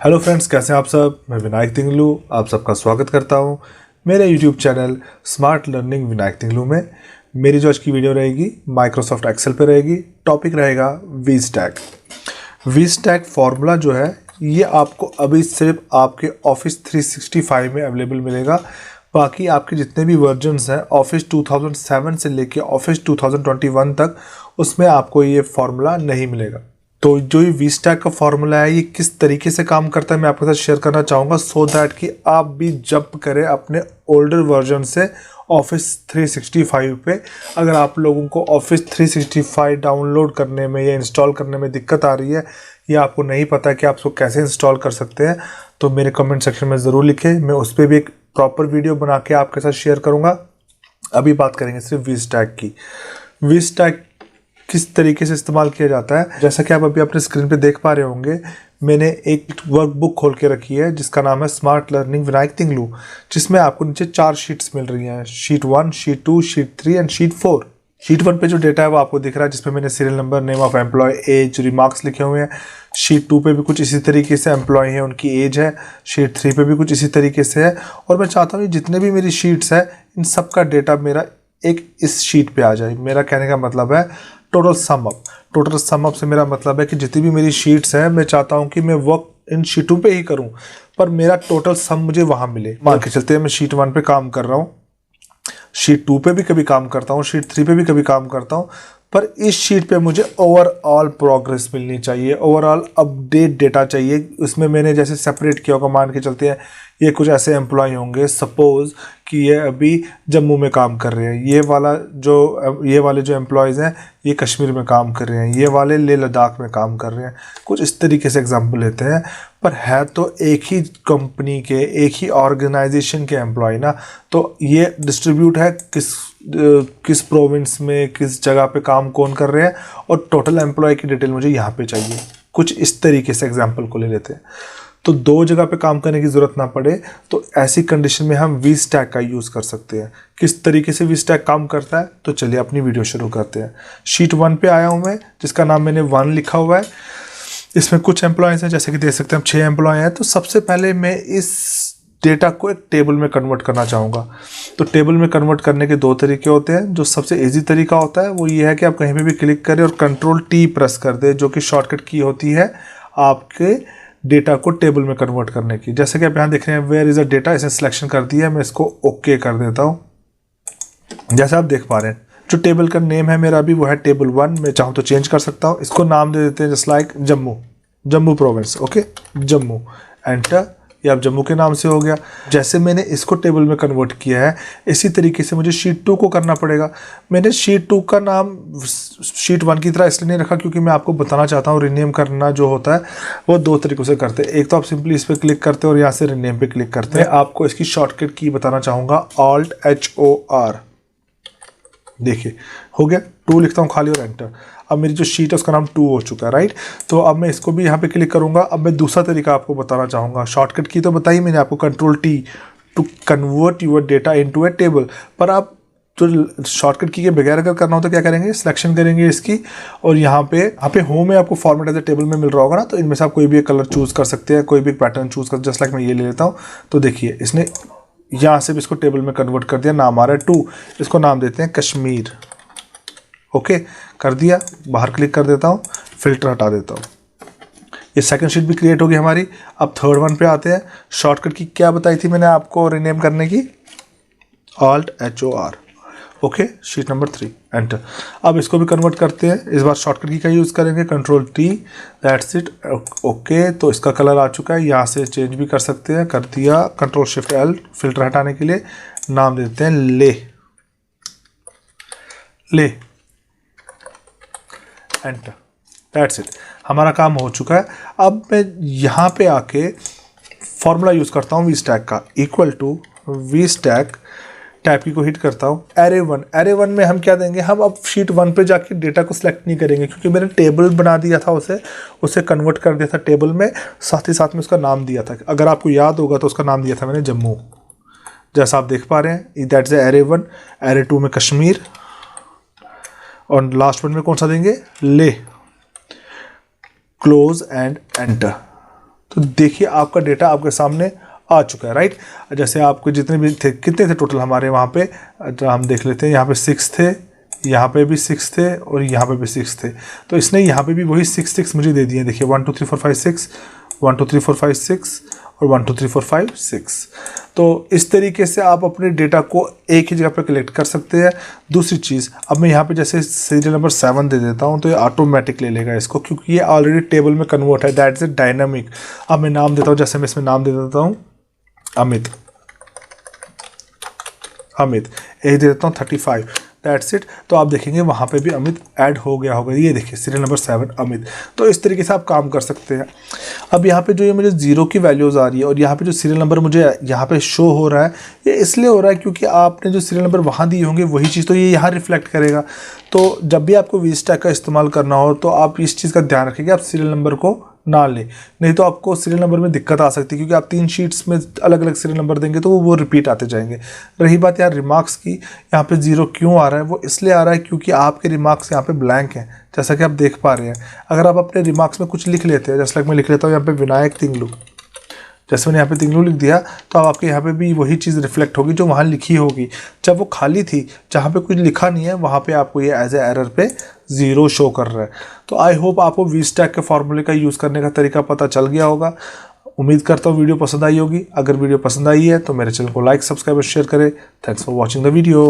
Hello friends, कैसे हैं आप सब। मैं विनायक तिंगलू आप सबका स्वागत करता हूं मेरे YouTube channel smart learning Vinayak Tinglu में। मेरी जो आज की वीडियो रहेगी माइक्रोसॉफ्ट एक्सेल पे रहेगी। टॉपिक रहेगा V stack. V stack formula जो है ये आपको अभी सिर्फ आपके ऑफिस 365 में अवेलेबल मिलेगा। बाकी आपके जितने भी वर्जन्स हैं ऑफिस 2007 से लेके ऑफिस 2021 तक, उसमें आपको ये फॉर्मूला नहीं मिलेगा। तो जो ये वी स्टैक का फॉर्मूला है ये किस तरीके से काम करता है मैं आपके साथ शेयर करना चाहूँगा, सो दैट कि आप भी जंप करें अपने ओल्डर वर्जन से ऑफिस 365 पे। अगर आप लोगों को ऑफिस 365 डाउनलोड करने में या इंस्टॉल करने में दिक्कत आ रही है या आपको नहीं पता कि आप उसको कैसे इंस्टॉल कर सकते हैं, तो मेरे कमेंट सेक्शन में ज़रूर लिखें। मैं उस पर भी एक प्रॉपर वीडियो बना के आपके साथ शेयर करूँगा। अभी बात करेंगे सिर्फ वी स्टैक की। वी स्टैक किस तरीके से इस्तेमाल किया जाता है, जैसा कि आप अभी अपने स्क्रीन पे देख पा रहे होंगे, मैंने एक वर्कबुक खोल के रखी है जिसका नाम है स्मार्ट लर्निंग विनायक तिंगलू, जिसमें आपको नीचे 4 शीट्स मिल रही हैं, sheet 1, sheet 2, sheet 3 and sheet 4। Sheet 1 पे जो डेटा है वो आपको दिख रहा है, जिसमें मैंने serial number, name of employ, age, remarks लिखे हुए हैं। शीट 2 पे भी कुछ इसी तरीके से एम्प्लॉय है, उनकी एज है। शीट 3 पे भी कुछ इसी तरीके से है। और मैं चाहता हूँ जितने भी मेरी शीट्स है इन सब का डेटा मेरा एक इस शीट पे आ जाए। मेरा कहने का मतलब है total sum up. Total sum up से मेरा मतलब है कि जितनी भी मेरी शीट्स हैं मैं चाहता हूं कि मैं वर्क इन शीटों पे ही करूं, पर मेरा टोटल सम मुझे वहां मिले। मान के चलते हैं मैं शीट 1 पे काम कर रहा हूं, शीट 2 पे भी कभी काम करता हूं, शीट 3 पे भी कभी काम करता हूं, पर इस शीट पे मुझे ओवरऑल प्रोग्रेस मिलनी चाहिए, ओवरऑल अपडेट डेटा चाहिए। उसमें मैंने जैसे सेपरेट किया होगा, मान के चलते हैं ये कुछ ऐसे एम्प्लॉय होंगे, सपोज कि ये अभी जम्मू में काम कर रहे हैं, ये वाले जो एम्प्लॉयज़ हैं ये कश्मीर में काम कर रहे हैं, ये वाले लेह लद्दाख में काम कर रहे हैं। कुछ इस तरीके से एग्जांपल लेते हैं, पर है तो एक ही कंपनी के, एक ही ऑर्गेनाइजेशन के एम्प्लॉय ना। तो ये डिस्ट्रीब्यूट है किस प्रोविंस में, किस जगह पे काम कौन कर रहे हैं, और टोटल एम्प्लॉय की डिटेल मुझे यहाँ पे चाहिए। कुछ इस तरीके से एग्जांपल को ले लेते हैं, तो 2 जगह पे काम करने की ज़रूरत ना पड़े, तो ऐसी कंडीशन में हम वी स्टैक का यूज़ कर सकते हैं। किस तरीके से वी स्टैक काम करता है, तो चलिए अपनी वीडियो शुरू करते हैं। शीट 1 पे आया हूँ मैं, जिसका नाम मैंने 1 लिखा हुआ है। इसमें कुछ एम्प्लॉयज़ हैं, जैसे कि देख सकते हैं 6 एम्प्लॉय हैं। तो सबसे पहले मैं इस डेटा को एक टेबल में कन्वर्ट करना चाहूँगा। तो टेबल में कन्वर्ट करने के 2 तरीके होते हैं। जो सबसे ईजी तरीका होता है वो ये है कि आप कहीं पे भी क्लिक करें और Ctrl+T प्रेस कर दें, जो कि शॉर्टकट की होती है आपके डेटा को टेबल में कन्वर्ट करने की। जैसे कि आप यहाँ देख रहे हैं वेयर इज अ डेटा, इसे सिलेक्शन कर दिया है। मैं इसको ओके कर देता हूँ। जैसे आप देख पा रहे हैं जो टेबल का नेम है मेरा अभी वो है टेबल 1। मैं चाहूँ तो चेंज कर सकता हूँ, इसको नाम दे देते हैं just like Jammu province. Okay, Jammu, enter. ये अब जम्मू के नाम से हो गया। जैसे मैंने इसको टेबल में कन्वर्ट किया है, इसी तरीके से मुझे शीट 2 को करना पड़ेगा। मैंने शीट 2 का नाम शीट 1 की तरह इसलिए नहीं रखा क्योंकि मैं आपको बताना चाहता हूँ रीनेम करना जो होता है वो 2 तरीकों से करते हैं। एक तो आप सिंपली इस पर क्लिक करते हैं और यहाँ से रीनेम पे क्लिक करते हैं। आपको इसकी शॉर्टकट की बताना चाहूँगा, Alt+HOR। देखिए हो गया, 2 लिखता हूँ खाली और एंटर। अब मेरी जो शीट है उसका नाम 2 हो चुका है, राइट। तो अब मैं इसको भी यहाँ पे क्लिक करूँगा। अब मैं दूसरा तरीका आपको बताना चाहूँगा। शॉर्टकट की तो बताई मैंने आपको, Ctrl+T to convert your data into a table. पर आप जो शॉर्टकट की के बगैर अगर करना हो तो क्या करेंगे, सिलेक्शन करेंगे इसकी, और यहाँ पे होम में आपको फॉर्मेट एज ए टेबल में मिल रहा होगा ना। तो इनमें से आप कोई भी एक कलर चूज़ कर सकते हैं, कोई भी पैटर्न चूज़ कर, जस्ट लाइक मैं ये ले लेता हूँ। तो देखिए इसने यहाँ से भी इसको टेबल में कन्वर्ट कर दिया। नाम आ रहा है 2, इसको नाम देते हैं कश्मीर। ओके, कर दिया। बाहर क्लिक कर देता हूँ, फिल्टर हटा देता हूँ। ये सेकंड शीट भी क्रिएट होगी हमारी। अब थर्ड 1 पे आते हैं। शॉर्टकट की क्या बताई थी मैंने आपको रीनेम करने की, Alt+HOR। Okay, sheet number 3, enter. अब इसको भी कन्वर्ट करते हैं। इस बार शॉर्टकट की का यूज़ करेंगे, Ctrl+T, दैट्स इट। ओके, तो इसका कलर आ चुका है। यहाँ से चेंज भी कर सकते हैं, कर दिया। Ctrl+Shift+L फिल्टर हटाने के लिए। नाम देते हैं ले, एंटर, दैट्स इट। हमारा काम हो चुका है। अब मैं यहाँ पे आके फॉर्मूला यूज़ करता हूँ वी स्टैक का, equal to V stack, tab की को हिट करता हूँ। एरे 1 में हम क्या देंगे, हम अब शीट 1 पे जाके डेटा को सिलेक्ट नहीं करेंगे क्योंकि मैंने टेबल बना दिया था, उसे कन्वर्ट कर दिया था टेबल में, साथ ही साथ में उसका नाम दिया था। अगर आपको याद होगा तो उसका नाम दिया था मैंने जम्मू, जैसा आप देख पा रहे हैं। That's array 1। एरे 2 में कश्मीर, और लास्ट 1 में कौन सा देंगे, ले। Close and enter. तो देखिए आपका डेटा आपके सामने आ चुका है, राइट। जैसे आपको जितने भी थे, कितने थे टोटल हमारे वहाँ पे, तो हम देख लेते हैं। यहाँ पे 6 थे, यहाँ पे भी 6 थे और यहाँ पे भी 6 थे। तो इसने यहाँ पे भी वही 6 मुझे दे दिए। देखिए 1 2 3 4 5 6, 1 2 3 4 5 6 और 1 2 3 4 5 6। तो इस तरीके से आप अपने डेटा को एक ही जगह पर कलेक्ट कर सकते हैं। दूसरी चीज़, अब मैं यहाँ पे जैसे सीरियल नंबर 7 दे देता हूँ तो ये ऑटोमेटिक ले लेगा इसको, क्योंकि ये ऑलरेडी टेबल में कन्वर्ट है। That's a dynamic. अब मैं नाम देता हूँ, जैसे मैं इसमें नाम दे देता हूँ अमित, यही दे देता हूँ 35, दैट्स इट। तो आप देखेंगे वहाँ पे भी अमित ऐड हो गया होगा। ये देखिए सीरियल नंबर 7 अमित। तो इस तरीके से आप काम कर सकते हैं। अब यहाँ पे जो ये मुझे 0 की वैल्यूज़ आ रही है और यहाँ पे जो सीरियल नंबर मुझे यहाँ पे शो हो रहा है, ये इसलिए हो रहा है क्योंकि आपने जो सीरियल नंबर वहाँ दिए होंगे वही चीज़ तो ये यहाँ रिफ्लेक्ट करेगा। तो जब भी आपको वीस्टैक का इस्तेमाल करना हो तो आप इस चीज़ का ध्यान रखेंगे, आप सीरियल नंबर को ना लें, नहीं तो आपको सीरियल नंबर में दिक्कत आ सकती है, क्योंकि आप 3 शीट्स में अलग अलग सीरियल नंबर देंगे तो वो रिपीट आते जाएंगे। रही बात यार रिमार्क्स की, यहाँ पे 0 क्यों आ रहा है, वो इसलिए आ रहा है क्योंकि आपके रिमार्क्स यहाँ पे ब्लैंक हैं, जैसा कि आप देख पा रहे हैं। अगर आप अपने रिमार्क्स में कुछ लिख लेते हैं, जैसे लाइक मैं लिख लेता हूँ यहाँ पे विनायक तिंगलू, जैसे मैंने यहाँ पे तिंगलू लिख दिया तो अब आपके यहाँ पे भी वही चीज़ रिफ्लेक्ट होगी जो वहाँ लिखी होगी। जब वो खाली थी, जहाँ पे कुछ लिखा नहीं है, वहाँ पे आपको ये एज ए एरर पे 0 शो कर रहा है। तो आई होप आपको वीस्टैक के फॉर्मूले का यूज़ करने का तरीका पता चल गया होगा। उम्मीद करता हूँ वीडियो पसंद आई होगी। अगर वीडियो पसंद आई है तो मेरे चैनल को लाइक, सब्सक्राइब और शेयर करें। Thanks for watching the video.